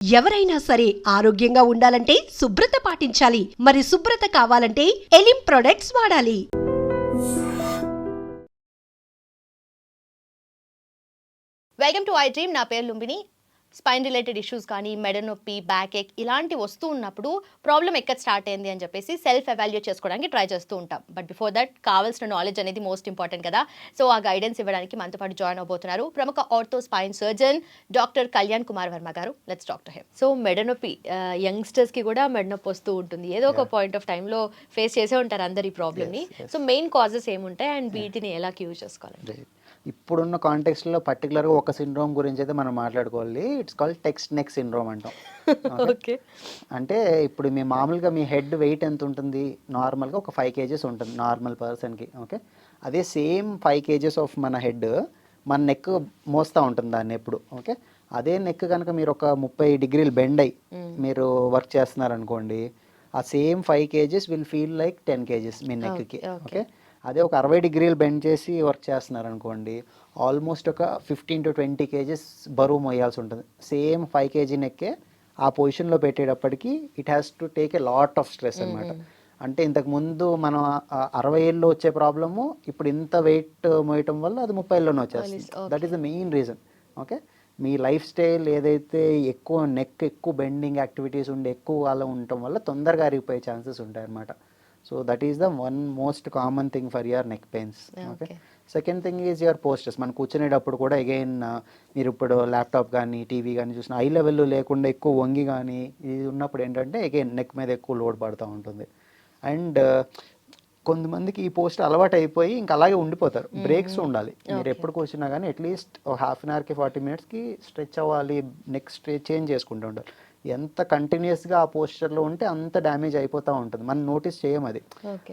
ఎవరైనా సరే ఆరోగ్యంగా ఉండాలంటే శుభ్రత పాటించాలి. మరి శుభ్రత కావాలంటే ఎలిం ప్రొడక్ట్స్ వాడాలి. Welcome to I dream. నా పేరు లుంబిని. స్పైన్ రిలేటెడ్ ఇష్యూస్ కానీ మెడ నొప్పి, బ్యాక్ ఏక్ ఇలాంటి వస్తూ ఉన్నప్పుడు ప్రాబ్లం ఎక్కడ స్టార్ట్ అయింది అని చెప్పేసి సెల్ఫ్ ఎవాల్యుయేట్ చేసుకోవడానికి ట్రై చేస్తూ ఉంటాం. బట్ బిఫోర్ దట్ కావాల్సిన నాలెడ్జ్ అనేది మోస్ట్ ఇంపార్టెంట్ కదా. సో ఆ గైడెన్స్ ఇవ్వడానికి మనతో పాటు జాయిన్ అవబోతున్నారు ప్రముఖ ortho spine surgeon doctor Kalyan Kumar Varma garu. Let's talk to him. So మెడ నొప్పి యంగ్స్టర్స్కి కూడా మెడ నొప్పి వస్తూ ఉంటుంది. ఏదో ఒక పాయింట్ ఆఫ్ టైంలో ఫేస్ చేసే ఉంటారు అందరు ఈ ప్రాబ్లమ్ని. సో మెయిన్ కాజెస్ ఏముంటాయి అండ్ వీటిని ఎలా క్యూర్ చేసుకోవాలి? ఇప్పుడున్న కాంటెక్స్ట్లో పర్టికులర్గా ఒక సిండ్రోమ్ గురించి అయితే మనం మాట్లాడుకోవాలి. It's called text neck syndrome అంటాం. ఓకే, అంటే ఇప్పుడు మీ మామూలుగా మీ హెడ్ వెయిట్ ఎంత ఉంటుంది? నార్మల్గా ఒక 5 kgs ఉంటుంది నార్మల్ పర్సన్కి. ఓకే, అదే సేమ్ 5 kgs ఆఫ్ మన హెడ్ మన నెక్ మోస్తూ ఉంటుంది దాన్ని ఎప్పుడు. ఓకే, అదే నెక్ కనుక మీరు ఒక 30 degrees బెండ్ అయ్యి మీరు వర్క్ చేస్తున్నారనుకోండి, ఆ same 5 kgs will feel like 10 kgs మీ నెక్కి. ఓకే, అదే ఒక 60 degrees బెండ్ చేసి వర్క్ చేస్తున్నారనుకోండి, ఆల్మోస్ట్ ఒక 15 to 20 kgs బరువు మోయాల్సి ఉంటుంది. సేమ్ 5 kg నెక్కే ఆ పొజిషన్లో పెట్టేటప్పటికి it has to take a lot of stress అనమాట. అంటే ఇంతకుముందు మనం 60 ఏళ్ళలో వచ్చే ప్రాబ్లము ఇప్పుడు ఇంత వెయిట్ మోయటం వల్ల అది 30 ఏళ్ళలోనే వచ్చేస్తుంది. That is the main reason. Okay, me life style ఏదైతే ఎక్కువ నెక్ ఎక్కువ బెండింగ్ యాక్టివిటీస్ ఉండి ఎక్కువ కాలం ఉండటం వల్ల తొందరగా అరిగిపోయే ఛాన్సెస్ ఉంటాయి అన్నమాట. So that is the one most common thing for your neck pains. Okay, second thing is your posters. మనం కూర్చునేటప్పుడు కూడా అగైన్ మీరు ఇప్పుడు ల్యాప్టాప్ కానీ టీవీ కానీ చూసిన ఐ లెవెల్లో లేకుండా ఎక్కువ వంగి కానీ ఇది ఉన్నప్పుడు ఏంటంటే అగైన్ నెక్ మీద ఎక్కువ లోడ్ పడుతూ ఉంటుంది. అండ్ కొంతమందికి ఈ పోస్ట్ అలవాటు అయిపోయి ఇంకా అలాగే ఉండిపోతారు. బ్రేక్స్ ఉండాలి. మీరు ఎప్పుడు కూర్చున్నా కానీ అట్లీస్ట్ హాఫ్ అన్ అవర్కి 40 minutesకి స్ట్రెచ్ అవ్వాలి, నెక్ స్ట్రెచ్ చేంజ్ చేసుకుంటూ ఉంటారు. ఎంత కంటిన్యూస్గా ఆ పోస్చర్లో ఉంటే అంత డ్యామేజ్ అయిపోతూ ఉంటుంది. మనం నోటీస్ చేయం అది.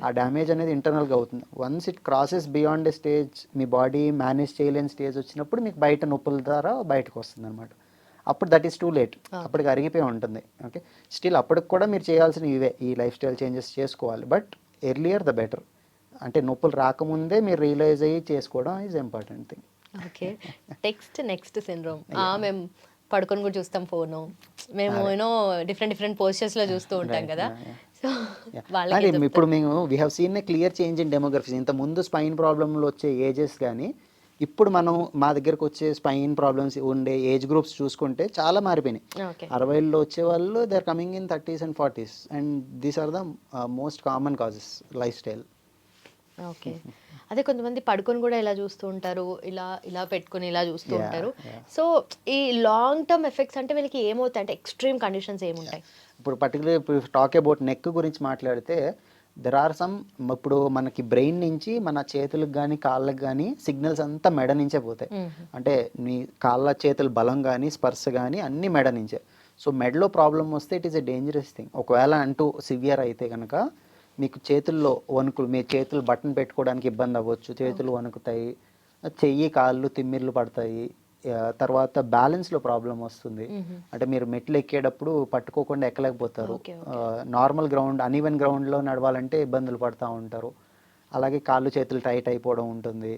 ఆ డ్యామేజ్ అనేది ఇంటర్నల్గా అవుతుంది. Once it crosses beyond a stage, me body manage చేయలేని స్టేజ్ వచ్చినప్పుడు మీకు బయట నొప్పుల ద్వారా బయటకు వస్తుంది అనమాట. అప్పుడు దట్ ఈస్ టూ లేట్, అప్పటికి అరిగిపోయి ఉంటుంది. ఓకే, స్టిల్ అప్పటికి కూడా మీరు చేయాల్సిన ఇవే ఈ లైఫ్ స్టైల్ చేంజెస్ చేసుకోవాలి. But earlier the better. అంటే నొప్పులు రాకముందే మీరు రియలైజ్ అయ్యి చేసుకోవడం is important thing. Okay, next syndrome మేము పడుకొని కూడా చూస్తాం ఫోను, మేము యూనో డిఫరెంట్ పోస్చర్స్లో చూస్తూ ఉంటాం కదా. సో వాళ్ళకి ఇప్పుడు మేము we have seen a clear change in demographies. ఇంత ముందు స్పైన్ ప్రాబ్లంలో వచ్చే ఏజెస్ కానీ ఇప్పుడు మనం మా దగ్గరకు వచ్చే స్పైన్ ప్రాబ్లమ్స్ ఉండే ఏజ్ గ్రూప్స్ చూసుకుంటే చాలా మారిపోయినాయి. 60 వచ్చే వాళ్ళు they are coming in 30s and 40s and these are the most common causes lifestyle. Okay, అదే కొంతమంది పడుకొని కూడా ఇలా చూస్తూ ఉంటారు, ఇలా పెట్టుకొని ఇలా చూస్తూ ఉంటారు. సో ఈ లాంగ్ టర్మ్ ఎఫెక్ట్స్ అంటే వీళ్ళకి ఏమవుతాయి, అంటే ఎక్స్ట్రీమ్ కండిషన్స్ ఏముంటాయి? ఇప్పుడు పర్టికులర్ ఇప్పుడు టాక్ అబౌట్ నెక్ గురించి మాట్లాడితే దెర్ ఆర్ సమ్. ఇప్పుడు మనకి బ్రెయిన్ నుంచి మన చేతులకు కానీ కాళ్ళకు కానీ సిగ్నల్స్ అంతా మెడ నుంచే పోతాయి. అంటే నీ కాళ్ళ చేతుల బలం కానీ స్పర్శ కానీ అన్నీ మెడ నుంచే. సో మెడలో ప్రాబ్లం వస్తే it is a dangerous thing. ఒకవేళ అంటూ సివియర్ అయితే కనుక మీకు చేతుల్లో వణుకులు, మీ చేతులు బటన్ పెట్టుకోవడానికి ఇబ్బంది అవ్వచ్చు, చేతులు వణుకుతాయి, చెయ్యి కాళ్ళు తిమ్మిర్లు పడతాయి, తర్వాత బ్యాలెన్స్లో ప్రాబ్లం వస్తుంది. అంటే మీరు మెట్లు ఎక్కేటప్పుడు పట్టుకోకుండా ఎక్కలేకపోతారు. నార్మల్ గ్రౌండ్ అన్ఈవెన్ గ్రౌండ్లో నడవాలంటే ఇబ్బందులు పడుతూ ఉంటారు. అలాగే కాళ్ళు చేతులు టైట్ అయిపోవడం ఉంటుంది.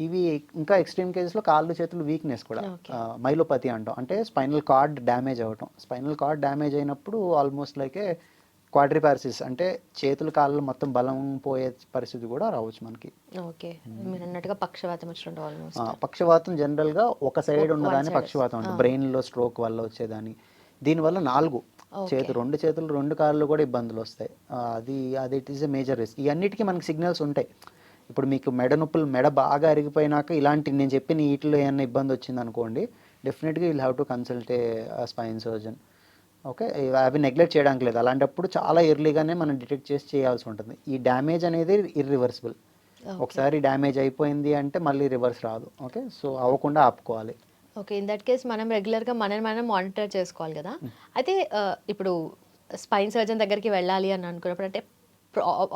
ఇవి ఇంకా ఎక్స్ట్రీమ్ కేసెస్లో కాళ్ళు చేతులు వీక్నెస్ కూడా మైలోపతి అంటాం. అంటే స్పైనల్ కార్డ్ డ్యామేజ్ అవ్వటం. స్పైనల్ కార్డ్ డ్యామేజ్ అయినప్పుడు ఆల్మోస్ట్ లైక్ ఏ క్వాడ్రిపారసిస్, అంటే చేతులు కాళ్ళు మొత్తం బలం పోయే పరిస్థితి కూడా రావచ్చు మనకి. ఓకే, మీరు అన్నట్టుగా పక్షవాతం వచ్చినట్టు ఆల్మోస్ట్. పక్షవాతం జనరల్గా ఒక సైడ్ ఉన్నదాన్ని పక్షవాతం అంటే బ్రెయిన్లో స్ట్రోక్ వల్ల వచ్చేదాన్ని. దీనివల్ల 4 2 చేతులు 2 కాళ్ళు కూడా ఇబ్బందులు వస్తాయి. అది it is a major risk. ఇవన్నిటికీ మనకి సిగ్నల్స్ ఉంటాయి. ఇప్పుడు మీకు మెడ నొప్పులు, మెడ బాగా అరిగిపోయినాక ఇలాంటి నేను చెప్పిన వీటిలో ఏమైనా ఇబ్బంది వచ్చింది అనుకోండి, డెఫినెట్గా will have to consult a spine surgeon. Okay, అవి నెగ్లెక్ట్ చేయడానికి లేదు. అలాంటప్పుడు చాలా ఎర్లీగానే మనం డిటెక్ట్ చేసి చేయాల్సి ఉంటుంది. ఈ డ్యామేజ్ అనేది ఇర్రివర్సిబుల్. ఒకసారి డ్యామేజ్ అయిపోయింది అంటే మళ్ళీ రివర్స్ రాదు. ఓకే, సో అవ్వకుండా ఆపుకోవాలి. ఓకే, ఇన్ దట్ కేస్ మనం రెగ్యులర్గా మనం మానిటర్ చేసుకోవాలి కదా. అయితే ఇప్పుడు స్పైన్ సర్జన్ దగ్గరికి వెళ్ళాలి అని అనుకున్నప్పుడు, అంటే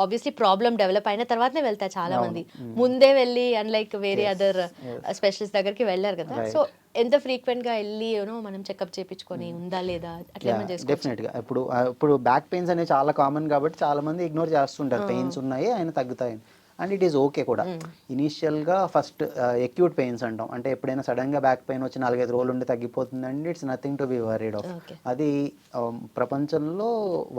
ఆబ్వియస్లీ ప్రాబ్లం డెవలప్ అయిన తర్వాతనే వెళ్తారు చాలా మంది. ముందే వెళ్ళి అన్లైక్ వేరే అదర్ స్పెషలిస్ట్ దగ్గరికి వెళ్ళారు కదా. సో ఎంత ఫ్రీక్వెంట్ గా వెళ్ళి మనం చెకప్ చేయించుకొని ఉందా లేదా అట్లా చేసుకోవచ్చు? డెఫినెట్గా. ఇప్పుడు బ్యాక్ పెయిన్స్ అనేవి చాలా కామన్ కాబట్టి చాలా మంది ఇగ్నోర్ చేస్తుంటారు. పెయిన్స్ ఉన్నాయి ఆయన తగ్గుతాయి. అండ్ ఇట్ ఈస్ ఓకే కూడా. ఇనీషియల్గా ఫస్ట్ ఎక్యూట్ పెయిన్స్ అంటాం, అంటే ఎప్పుడైనా సడన్గా బ్యాక్ పెయిన్ వచ్చి 4-5 రోజులు ఉండి తగ్గిపోతుందండి, it's nothing to be worried of. Okay. అది ప్రపంచంలో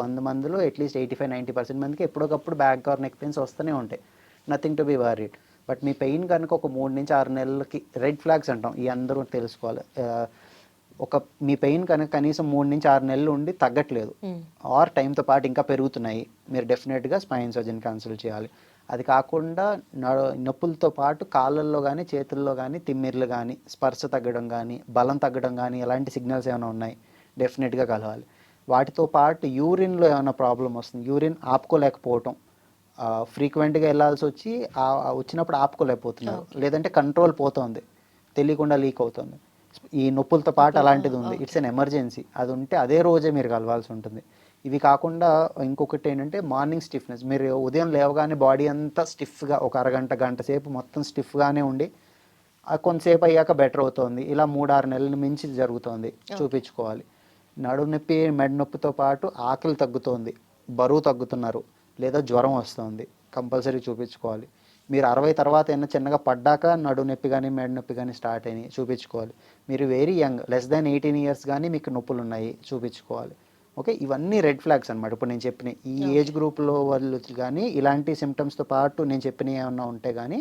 100 మందిలో అట్లీస్ట్ 85-90% మందికి ఎప్పుడొకప్పుడు బ్యాక్ ఆర్ నెక్ పెయిన్స్ వస్తూనే ఉంటాయి, nothing to be worried. But మీ పెయిన్ కనుక ఒక 3-6 నెలలకి, రెడ్ ఫ్లాగ్స్ అంటాం ఈ అందరూ తెలుసుకోవాలి, మీ పెయిన్ కనుక కనీసం 3-6 నెలలు ఉండి తగ్గట్లేదు ఆర్ టైంతో పాటు ఇంకా పెరుగుతున్నాయి, మీరు డెఫినెట్గా స్పైన్ సర్జన్ కన్సల్ట్ చేయాలి. అది కాకుండా నొప్పులతో పాటు కాళ్ళల్లో కానీ చేతుల్లో కానీ తిమ్మిర్లు కానీ స్పర్శ తగ్గడం కానీ బలం తగ్గడం కానీ ఎలాంటి సిగ్నల్స్ ఏమైనా ఉన్నాయి డెఫినెట్గా కలవాలి. వాటితో పాటు యూరిన్లో ఏమైనా ప్రాబ్లం వస్తుంది, యూరిన్ ఆపుకోలేకపోవటం, ఫ్రీక్వెంట్గా వెళ్ళాల్సి వచ్చి వచ్చినప్పుడు ఆపుకోలేకపోతున్నారు, లేదంటే కంట్రోల్ పోతుంది, తెలియకుండా లీక్ అవుతుంది, ఈ నొప్పులతో పాటు అలాంటిది ఉంది, ఇట్స్ అన్ ఎమర్జెన్సీ, అది ఉంటే అదే రోజే మీరు కలవాల్సి ఉంటుంది. ఇవి కాకుండా ఇంకొకటి ఏంటంటే మార్నింగ్ స్టిఫ్నెస్, మీరు ఉదయం లేవగానే బాడీ అంతా స్టిఫ్గా ఒక గంట సేపు మొత్తం స్టిఫ్గానే ఉండి కొంతసేపు అయ్యాక బెటర్ అవుతుంది, ఇలా 3-6 నెలల మించి జరుగుతుంది, చూపించుకోవాలి. నడుము నొప్పి మెడ నొప్పితో పాటు ఆకలి తగ్గుతోంది, బరువు తగ్గుతున్నారు, లేదా జ్వరం వస్తుంది, కంపల్సరీ చూపించుకోవాలి. మీరు 60 తర్వాత ఏమైనా చిన్నగా పడ్డాక నడు నొప్పి కానీ మెడ నొప్పి కానీ స్టార్ట్ అయినాయి చూపించుకోవాలి. మీరు very young less than 18 years కానీ మీకు నొప్పులు ఉన్నాయి చూపించుకోవాలి. ఓకే, ఇవన్నీ రెడ్ ఫ్లాగ్స్ అనమాట. ఇప్పుడు నేను చెప్పిన ఈ ఏజ్ గ్రూప్లో వాళ్ళు కానీ ఇలాంటి సిమ్టమ్స్తో పాటు నేను చెప్పినవి ఏమన్నా ఉంటే కానీ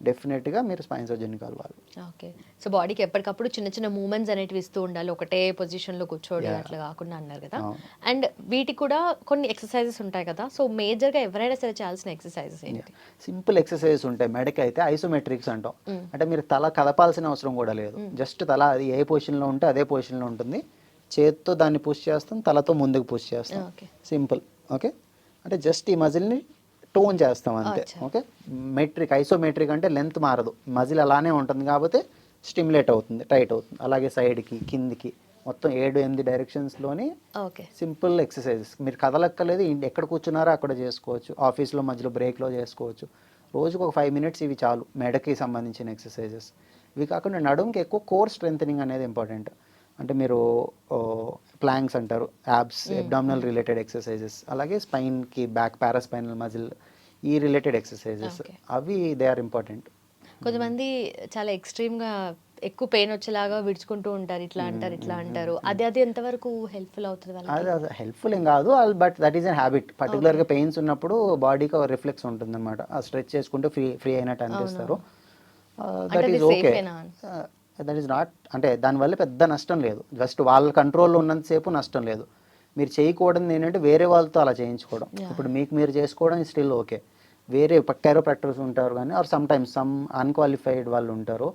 డెఫినెట్గా మీరు స్పైన్ సర్జన్ కలవాలి. ఓకే, సో బాడీకి ఎప్పటికప్పుడు చిన్న చిన్న మూమెంట్స్ అనేటివి ఇస్తూ ఉండాలి, ఒకటే పొజిషన్లో కూర్చోవడం అట్లా కాకుండా అన్నారు కదా. అండ్ వీటికి కూడా కొన్ని ఎక్సర్సైజెస్ ఉంటాయి కదా, సో మేజర్గా ఎవరైనా సరే చేయాల్సిన ఎక్సర్సైజెస్ ఏంటి? సింపుల్ ఎక్సర్సైజెస్ ఉంటాయి. మెడకి అయితే ఐసోమెట్రిక్స్ అంటాం, అంటే మీరు తల కదపాల్సిన అవసరం కూడా లేదు, జస్ట్ తల అది ఏ పొజిషన్లో ఉంటే అదే పొజిషన్లో ఉంటుంది, చేత్తో దాన్ని పుష్ చేస్తాం, తలతో ముందుకు పుష్ చేస్తాం, సింపుల్. ఓకే, అంటే జస్ట్ ఈ మజిల్ని టోన్ చేస్తాం అంతే. ఓకే, మెట్రిక్ ఐసోమెట్రిక్ అంటే లెంత్ మారదు, మజిల్ అలానే ఉంటుంది కాబట్టి స్టిమ్యులేట్ అవుతుంది, టైట్ అవుతుంది. అలాగే సైడ్కి కిందికి మొత్తం 7-8 డైరెక్షన్స్లోని సింపుల్ ఎక్సర్సైజెస్, మీరు కదలక్కలేదు, ఎక్కడ కూర్చున్నారో అక్కడ చేసుకోవచ్చు, ఆఫీస్లో మధ్యలో బ్రేక్లో చేసుకోవచ్చు. రోజుకు ఒక 5 మినిట్స్ ఇవి చాలు మెడకి సంబంధించిన ఎక్సర్సైజెస్. ఇవి కాకుండా నడుముకి ఎక్కువ కోర్ స్ట్రెంథనింగ్ అనేది ఇంపార్టెంట్, అంటే మీరు ప్లాంక్స్ అంటారు, యాబ్స్, అబ్డామినల్ రిలేటెడ్ ఎక్సర్సైజెస్, అలాగే స్పైన్కి బ్యాక్ పారాస్పైనల్ మజిల్ ఈ రిలేటెడ్ ఎక్సర్సైజెస్, అవి దే ఆర్ ఇంపార్టెంట్. కొంతమంది చాలా ఎక్స్ట్రీమ్గా ఎక్కువ పెయిన్ వచ్చేలాగా విడుచుకుంటూ ఉంటారు, ఇట్లా అంటారు, అది ఎంతవరకు హెల్ప్ఫుల్ అవుతుంది? అది హెల్ప్ఫుల్ ఏం కాదు, but that is an habit. పర్టికులర్గా పెయిన్స్ ఉన్నప్పుడు బాడీకి రిఫ్లెక్స్ ఉంటుంది అనమాట, స్ట్రెచ్ చేసుకుంటే ఫ్రీ అయినట్టు అనిపిస్తారు. That is okay, that is not, అంటే దానివల్ల పెద్ద నష్టం లేదు, జస్ట్ వాళ్ళ కంట్రోల్లో ఉన్నంతసేపు నష్టం లేదు. మీరు చేయకూడదు ఏంటంటే వేరే వాళ్ళతో అలా చేయించుకోవడం. ఇప్పుడు మీకు మీరు చేసుకోవడం స్టిల్ ఓకే, వేరే కైరోప్రాక్టర్స్ ఉంటారు కానీ or sometimes some unqualified వాళ్ళు ఉంటారు,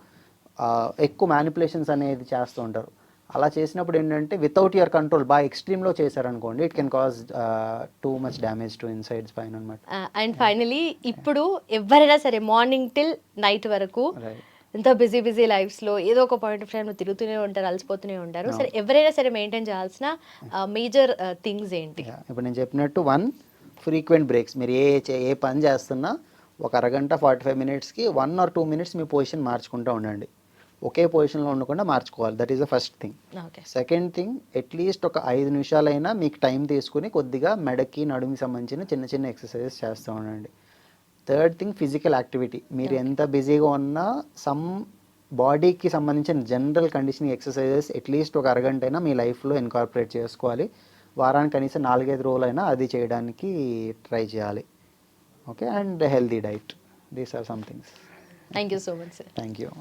ఎక్కువ మ్యానిపులేషన్స్ అనేది చేస్తూ ఉంటారు. అలా చేసినప్పుడు ఏంటంటే వితౌట్ యువర్ కంట్రోల్ బాగా ఎక్స్ట్రీమ్లో చేశారనుకోండి, it can cause too much damage to inside spine అనమాట. అండ్ ఫైనలీ ఇప్పుడు ఎవరైనా సరే మార్నింగ్ టిల్ నైట్ వరకు ఎంతో బిజీ లైఫ్స్లో ఏదో ఒక పాయింట్ ఆఫ్ టైంలో తిరుగుతూనే ఉంటారు, అలసిపోతూనే ఉంటారు, సరే ఎవరైనా సరే మెయింటైన్ చేయాల్సిన మేజర్ థింగ్స్ ఏంటి? ఇప్పుడు నేను చెప్పినట్టు 1 ఫ్రీక్వెంట్ బ్రేక్స్, మీరు ఏ పని చేస్తున్నా ఒక అరగంట 45 మినిట్స్కి 1 or 2 మినిట్స్ మీ పొజిషన్ మార్చుకుంటూ ఉండండి, ఒకే పొజిషన్లో ఉండకుండా మార్చుకోవాలి. That is the first thing. Second thing, at least ఒక 5 నిమిషాలైనా మీకు టైం తీసుకుని కొద్దిగా మెడకి నడుముకి సంబంధించిన చిన్న చిన్న ఎక్సర్సైజెస్ చేస్తూ ఉండండి. Third thing, physical activity. మీరు ఎంత బిజీగా ఉన్నా సమ్ బాడీకి సంబంధించిన జనరల్ కండిషనింగ్ ఎక్సర్సైజెస్ అట్లీస్ట్ ఒక అరగంట అయినా మీ లైఫ్లో ఇన్కార్పొరేట్ చేసుకోవాలి. వారానికి కనీసం 4-5 రోజులైనా అది చేయడానికి ట్రై చేయాలి. Okay, and healthy diet, these are some things. Thank you so much sir. Thank you.